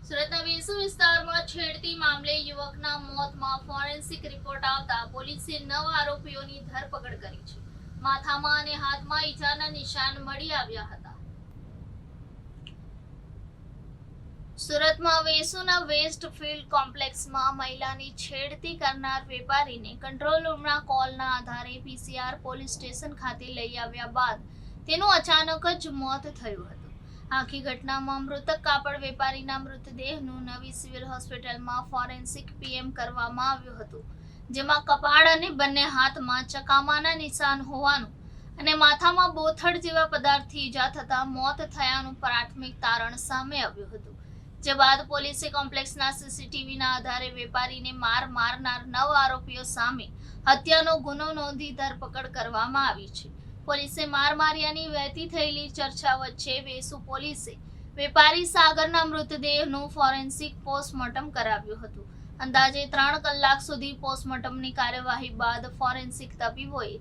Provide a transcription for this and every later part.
સુરતના વેસુ વિસ્તારમાં છેડતી મામલે યુવકના મોતમાં ફોરેન્સિક રિપોર્ટ આવતા પોલીસે 9 આરોપીઓની ધરપકડ કરી છે. માથામાં અને હાથમાં ઈજાના નિશાન મળી આવ્યા હતા. સુરતમાં વેસુના વેસ્ટફિલ્ડ કોમ્પ્લેક્સમાં મહિલાની છેડતી કરનાર વેપારીને કંટ્રોલ રૂમના કોલના આધારે પીસીઆર પોલીસ સ્ટેશન ખાતે લઈ આવ્યા બાદ તેનું અચાનક જ મોત થયું હતું. આખી ઘટનામાં મૃતક કાપડ વેપારીના મૃતદેહનું નવી સિવિલ હોસ્પિટલમાં ફોરેન્સિક પીએમ કરવામાં આવ્યું હતું, જેમાં કપાળ અને બંને હાથમાં ચકામાના નિશાન હોવાનું અને માથામાં બોથડ જેવા પદાર્થથી ઈજા થતા મોત થયાનું પ્રાથમિક તારણ સામે આવ્યું હતું. જે બાદ પોલીસે કોમ્પ્લેક્સના સીસીટીવીના આધારે વેપારીને મારનાર 9 આરોપીઓ સામે હત્યાનો ગુનો નોંધી ધરપકડ કરવામાં આવી છે. પોલીસે માર્યાની વહેતી થયેલી ચર્ચા વચ્ચે વેસુ પોલીસે વેપારી સાગરના મૃતદેહનું ફોરેન્સિક પોસ્ટમોર્ટમ કરાવ્યું હતું. અંદાજે 3 કલાક સુધી પોસ્ટમોર્ટમની કાર્યવાહી બાદ ફોરેન્સિક તબીબોએ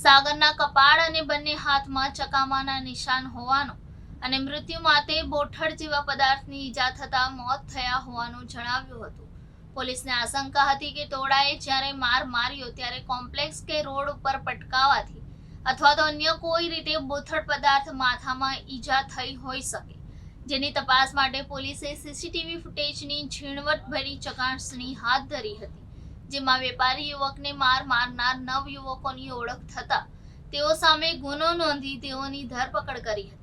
સાગરના કપાળ અને બંને હાથમાં ચકામાના નિશાન હોવાનું અને મૃત્યુ માટે બોથડ જેવા પદાર્થની ઈજા થતા મોત થયા હોવાનું જણાવ્યું હતું. પોલીસને આશંકા હતી કે ટોળાએ જ્યારે માર્યો ત્યારે કોમ્પ્લેક્સ કે રોડ ઉપર પટકાવાથી અથવા તો અન્ય કોઈ રીતે બોથડ પદાર્થ માથામાં ઈજા થઈ હોઈ શકે, જેની તપાસ માટે પોલીસે સીસીટીવી ફૂટેજની ઝીણવટભરી ચકાસણી હાથ ધરી હતી. જેમાં વેપારી યુવકને મારનાર 9 યુવકોની ઓળખ થતા તેઓ સામે ગુનો નોંધી તેઓની ધરપકડ કરી હતી.